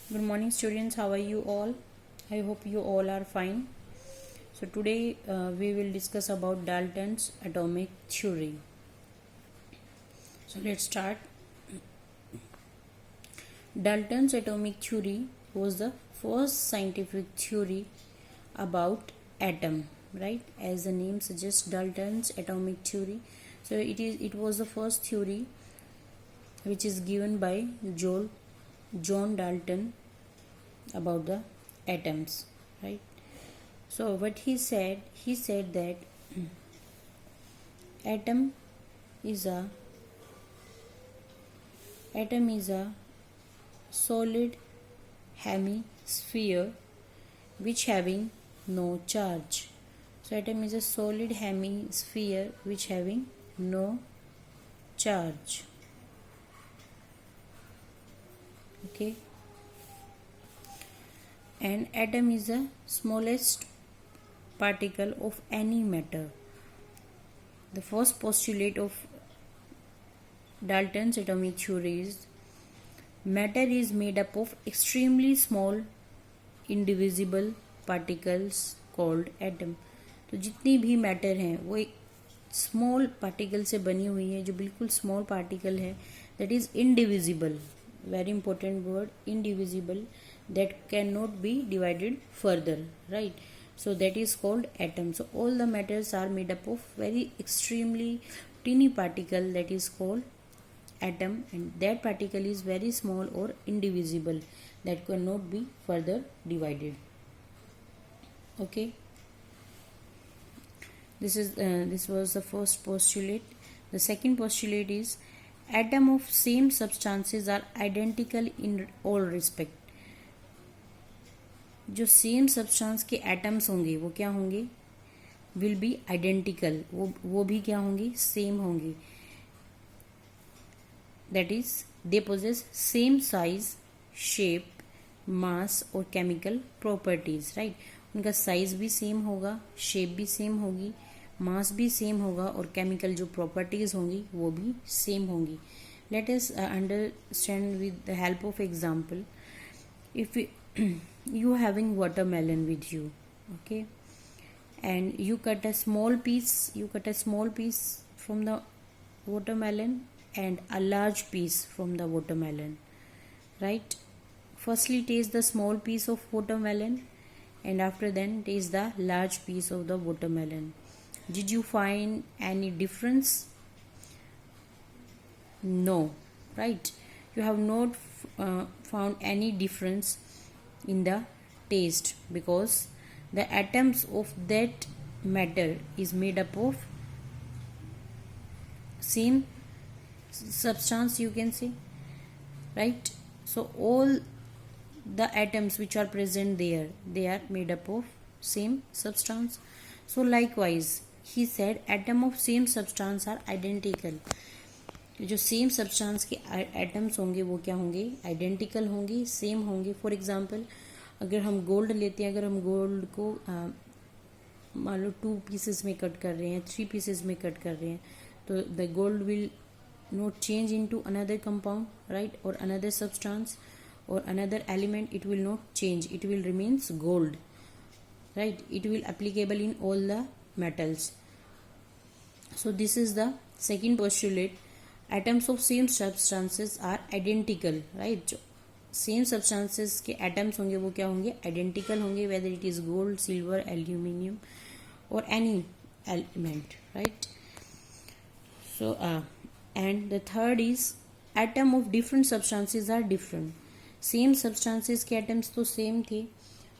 Good morning, students. How are you all? I hope you all are fine. So today we will discuss about Dalton's atomic theory. So let's start. Dalton's atomic theory was the first scientific theory about atom, right? As the name suggests, Dalton's atomic theory. So it was the first theory which is given by John Dalton about the atoms, right? So what he said that atom is a solid hemisphere which having no charge. So atom is a solid hemisphere which having no charge. Okay. And atom is the smallest particle of any matter. The first postulate of Dalton's atomic theory is matter is made up of extremely small indivisible particles called atom. तो जितनी भी matter हैं वो एक small particle से बनी हुई है जो बिल्कुल स्मॉल पार्टिकल है, that is indivisible. Very important word, indivisible, that cannot be divided further, right? So that is called atom. So all the matters are made up of very extremely teeny particle, that is called atom, and that particle is very small or indivisible, that cannot be further divided. Okay, this was the first postulate. The second postulate is atom of same substances are identical in all respect. जो same substance के atoms होंगे वो क्या होंगे? Will be identical. वो भी क्या होंगे? सेम होंगे. That is they possess same size, shape, mass और केमिकल प्रॉपर्टीज, राइट? उनका साइज भी सेम होगा, शेप भी सेम होगी, मास भी सेम होगा और केमिकल जो प्रॉपर्टीज होंगी वो भी सेम होंगी. Let us understand with the help of example. If you having watermelon with you, okay, and you cut a small piece from the watermelon and a large piece from the watermelon, right? Firstly taste the small piece of watermelon and after then taste the large piece of the watermelon. Did you find any difference? No, right? You have not found any difference in the taste because the atoms of that matter is made up of same substance, you can say, right? So all the atoms which are present there, they are made up of same substance. So likewise he said atom of same substance are identical. जो same substance के atoms होंगे वो क्या होंगे? Identical होंगे, same होंगे. For example अगर हम गोल्ड लेते हैं, अगर हम गोल्ड को मान लो 2 पीसेस में कट कर रहे हैं, 3 पीसेस में कट कर रहे हैं, तो the gold will not change into another compound, right, और अनदर सब्सटेंस और another element. It will not change, it will remains gold, right? It will applicable in all the metals. So this is the second postulate. Atoms of same substances are identical, right? जो same substances के atoms होंगे वो क्या होंगे? Identical होंगे, whether it is gold, silver, aluminium और any element, right? So and the third is atom of different substances are different. Same substances के atoms तो सेम थे,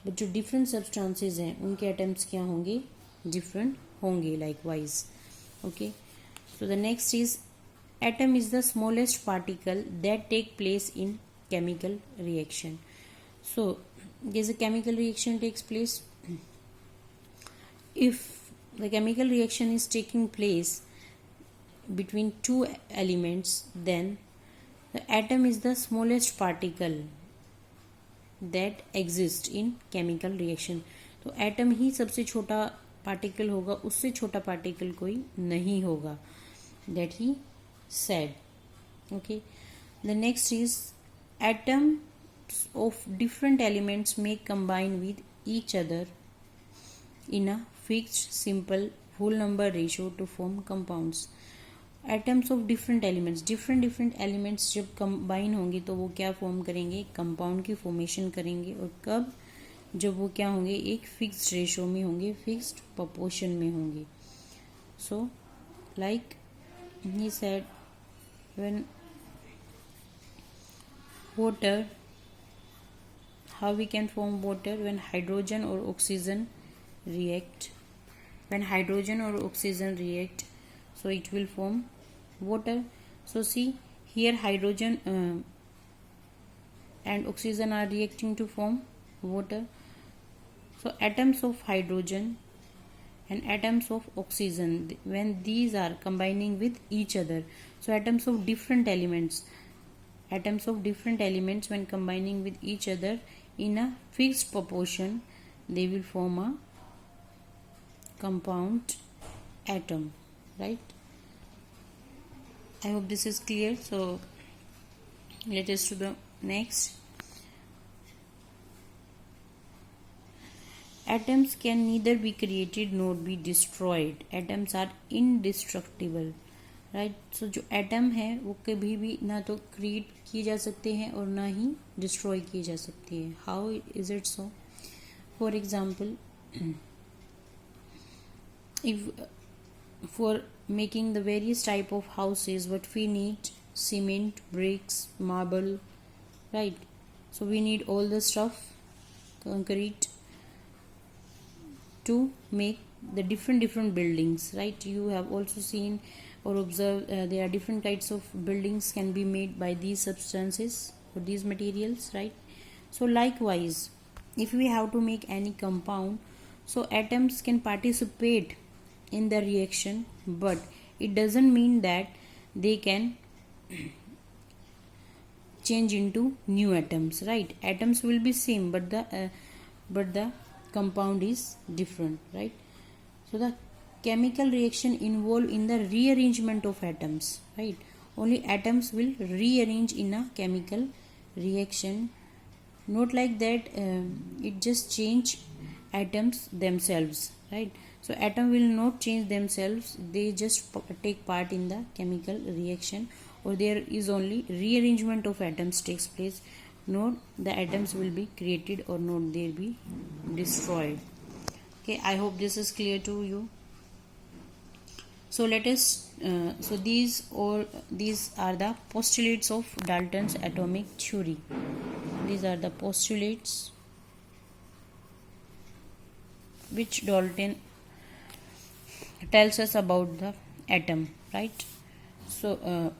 बट जो डिफरेंट सब्सटेंसेस हैं उनके एटम्स क्या होंगे? डिफरेंट होंगे. Likewise, okay. So the next is atom is the smallest particle that take place in chemical reaction. So there's a chemical reaction takes place. If the chemical reaction is taking place between two elements, then the atom is the smallest particle that exists in chemical reaction. तो atom ही सबसे छोटा particle होगा, उससे छोटा particle कोई नहीं होगा. That he said. Okay, the next is atom of different elements may combine with each other in a fixed simple whole number ratio to form compounds. Atoms of different elements जब combine होंगे तो वो क्या form करेंगे, compound की formation करेंगे. और कब, जब वो क्या होंगे, एक फिक्स्ड रेशो में होंगे, फिक्स्ड प्रोपोर्शन में होंगे. So like he said when water, how we can form water? When hydrogen or oxygen react, so it will form water. So see here, hydrogen and oxygen are reacting to form water. So atoms of hydrogen and atoms of oxygen, when these are combining with each other, so atoms of different elements when combining with each other in a fixed proportion, they will form a compound atom, right? I hope this is clear. So let us to the next. Atoms can neither be created nor be destroyed. Atoms are indestructible. Right. So जो atom है वो कभी भी ना तो create किए जा सकते हैं और ना ही डिस्ट्रॉय किए जा सकते हैं. How is it so? For example, if for making the various type of houses, what we need: cement, bricks, marble, right? So we need all the stuff, concrete, to make the different buildings, right? You have also seen or observed there are different types of buildings can be made by these substances or these materials, right? So likewise, if we have to make any compound, so atoms can participate in the reaction, but it doesn't mean that they can change into new atoms, right? Atoms will be same, but the compound is different, right? So the chemical reaction involved in the rearrangement of atoms, right? Only atoms will rearrange in a chemical reaction, not like that it just change atoms themselves, right? So atom will not change themselves, they just take part in the chemical reaction, or there is only rearrangement of atoms takes place, not the atoms will be created or not they will be destroyed. Okay, I hope this is clear to you. So let us so these are the postulates of Dalton's atomic theory. These are the postulates which Dalton tells us about the atom, right? So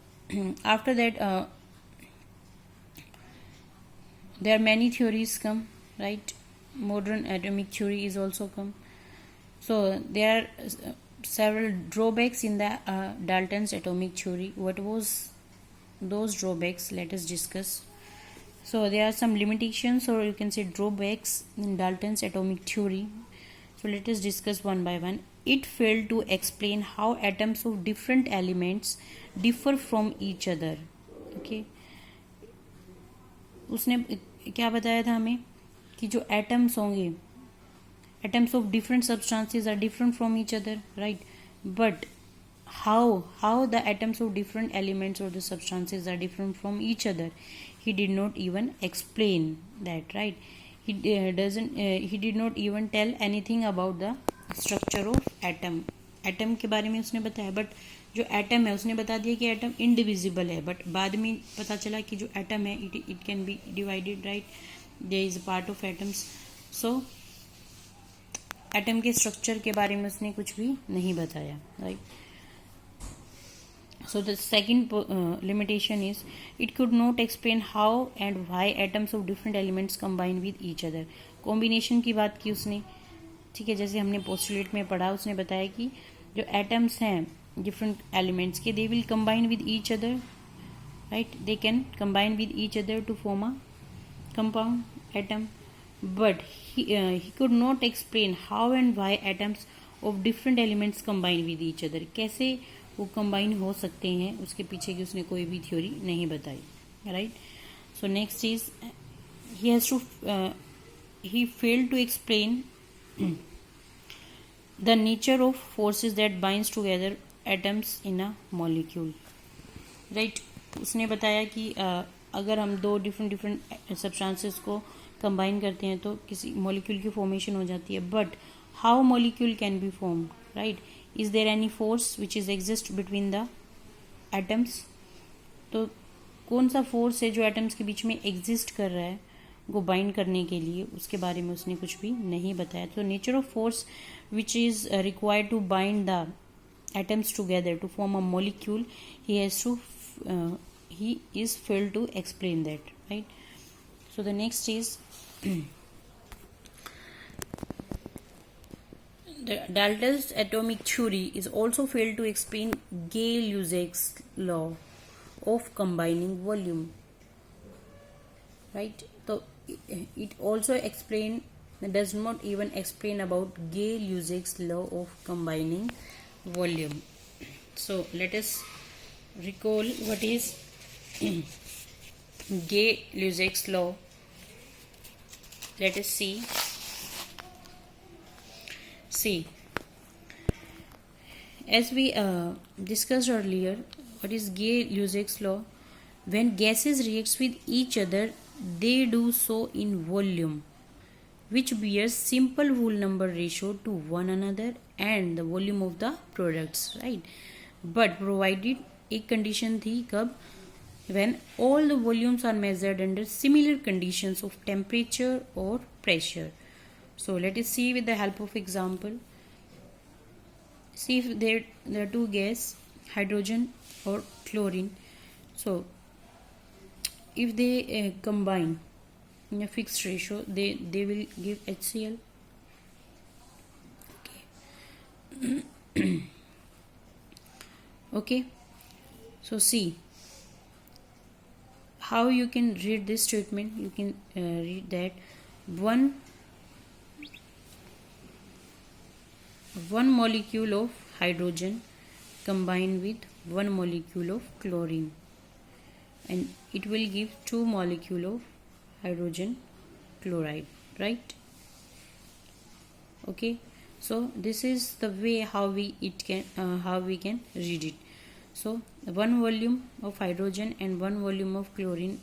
after that there are many theories come, right? Modern atomic theory is also come. So there are several drawbacks in the Dalton's atomic theory. What was those drawbacks? Let us discuss. So there are some limitations, or you can say drawbacks, in Dalton's atomic theory. So let us discuss one by one. It failed to explain how atoms of different elements differ from each other. Okay, उसने क्या बताया था हमें कि जो atoms होंगे, atoms of different substances are different from each other, right? But how the atoms of different elements or the substances are different from each other, he did not even explain that, right? He did not even tell anything about the structure of atom. Atom के बारे में उसने बताया, but जो atom है उसने बता दिया कि एटम इनडिविजिबल है, बट बाद में पता चला कि जो एटम है it can be divided, right? There is a part of atoms. So atom के स्ट्रक्चर के बारे में उसने कुछ भी नहीं बताया, right? So the second limitation is it could not explain how and why atoms of different elements combine with each other. Combination की बात की उसने, ठीक है, जैसे हमने पोस्टुलेट में पढ़ा, उसने बताया कि जो एटम्स हैं डिफरेंट एलिमेंट्स के, they will combine with each other, right? They can combine with each other to form a compound atom, but he could not explain how and why atoms of different elements combine with each other. कैसे वो combine हो सकते हैं, उसके पीछे की उसने कोई भी थ्योरी नहीं बताई, right? So next is he has to he failed to explain the nature of forces that binds together atoms in a molecule. Right उसने बताया कि अगर हम दो डिफरेंट सब्सटेंसेस को कंबाइन करते हैं तो किसी मॉलिक्यूल की फॉर्मेशन हो जाती है. But how molecule can be formed, right? Is there any force which is exist between the atoms? तो कौन सा फोर्स है जो एटम्स के बीच में एग्जिस्ट कर रहा है वो बाइंड करने के लिए, उसके बारे में उसने कुछ भी नहीं बताया. तो nature of force which is required to bind the atoms together to form a molecule, he is failed to explain that, right? So the next is the Dalton's atomic theory is also failed to explain Gay-Lussac's law of combining volume, right? So it also does not even explain about Gay-Lussac's law of combining volume. So let us recall what is Gay-Lussac's law. Let us see as we discussed earlier, what is Gay-Lussac's law? When gases react with each other, they do so in volume which bears simple whole number ratio to one another and the volume of the products, right? But provided एक condition थी कब? When all the volumes are measured under similar conditions of temperature or pressure. So let us see with the help of example. See if there are two gas, hydrogen or chlorine. So if they combine in a fixed ratio, they will give HCl. Okay, so see how you can read this statement. You can read that one molecule of hydrogen combined with one molecule of chlorine, and it will give two molecule of hydrogen chloride, right? Okay, so this is the way how we can read it. So one volume of hydrogen and one volume of chlorine,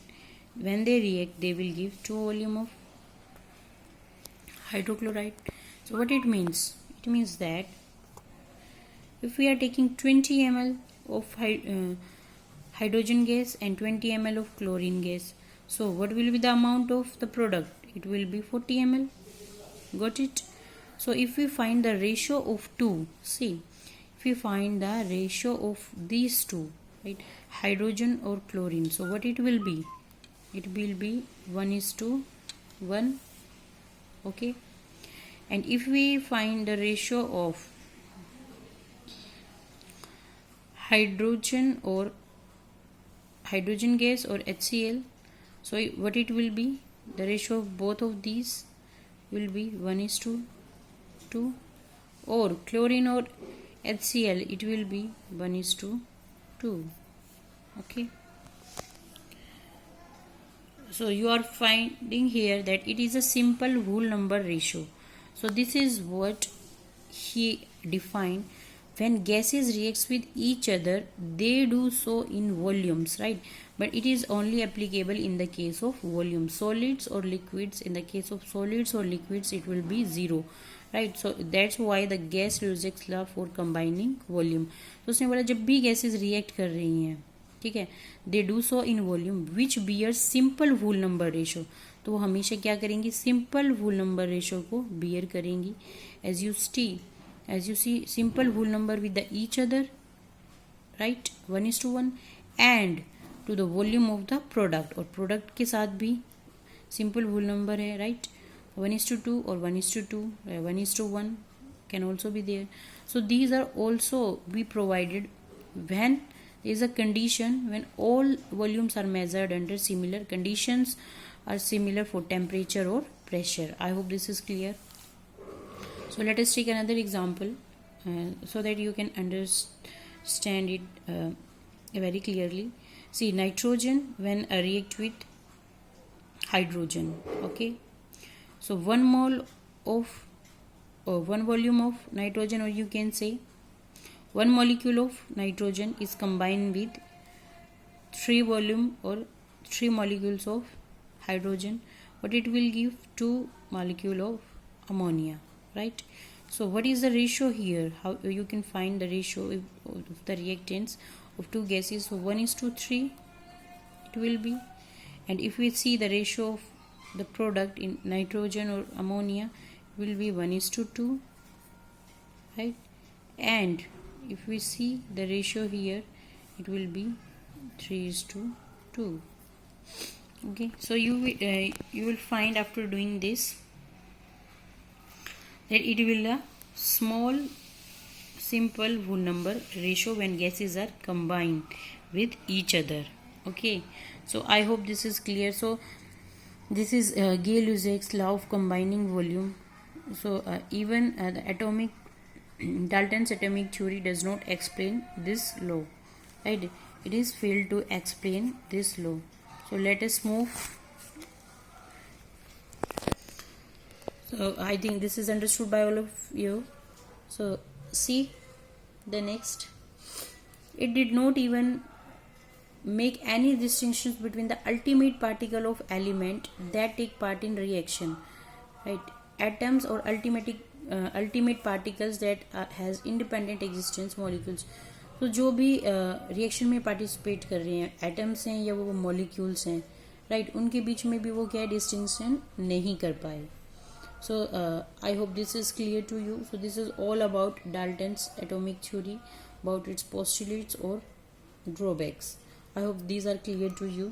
when they react, they will give two volume of hydrochloride. So what it means? It means that if we are taking 20 ml of hydrogen gas and 20 ml of chlorine gas, so what will be the amount of the product? It will be 40 ml. Got it? So if we find the ratio of two, see, if we find the ratio of these two, right, hydrogen or chlorine, so what it will be? It will be 1:1. Okay, and if we find the ratio of hydrogen gas or HCl, so what it will be? The ratio of both of these will be 1:2, or chlorine or HCl, it will be 1:2. Okay, so you are finding here that it is a simple whole number ratio. So this is what he defined. When gases react with each other, they do so in volumes, right? But it is only applicable in the case of volume. Solids or liquids, in the case of solids or liquids, it will be 0, right? So that's why the Gay-Lussac's law for combining volume. तो उसने बोला जब भी gases react कर रही हैं, ठीक है, they do so in volume which bears simple whole number ratio. तो वो हमेशा क्या करेंगी? सिंपल whole number ratio को bear करेंगी. As you see, simple whole number with the each other, right? 1:1, and to the volume of the product, और product के साथ भी simple whole number है, right? 1:2 or 1:2, 1:1 can also be there. So these are also be provided when there is a condition when all volumes are measured under similar conditions are similar for temperature or pressure. I hope this is clear. So let us take another example so that you can understand it very clearly. See, nitrogen when react with hydrogen. Okay, so 1 mole of 1 volume of nitrogen, or you can say 1 molecule of nitrogen is combined with 3 volume or 3 molecules of hydrogen, but it will give 2 molecule of ammonia, right? So what is the ratio here? How you can find the ratio of the reactants of two gases? So 1:3 it will be, and if we see the ratio of the product in nitrogen or ammonia, it will be 1:2, right? And if we see the ratio here, it will be 3:2. Okay, so you will find after doing this that it will a small simple whole number ratio when gases are combined with each other. Okay, so I hope this is clear. So this is Gay-Lussac's law of combining volume. So even the atomic Dalton's atomic theory does not explain this law, right? It is failed to explain this law. So let us move. So I think this is understood by all of you. So see the next. It did not even make any distinctions between the ultimate particle of element that take part in reaction, right? Atoms or ultimate particles that has independent existence, molecules. तो जो भी reaction में participate कर रहे हैं, atoms हैं या वो मॉलिक्यूल्स हैं, राइट, उनके बीच में भी वो क्या डिस्टिंक्शन नहीं कर पाए. So I hope this is clear to you. So this is all about Dalton's atomic theory, about its postulates or drawbacks. I hope these are clear to you.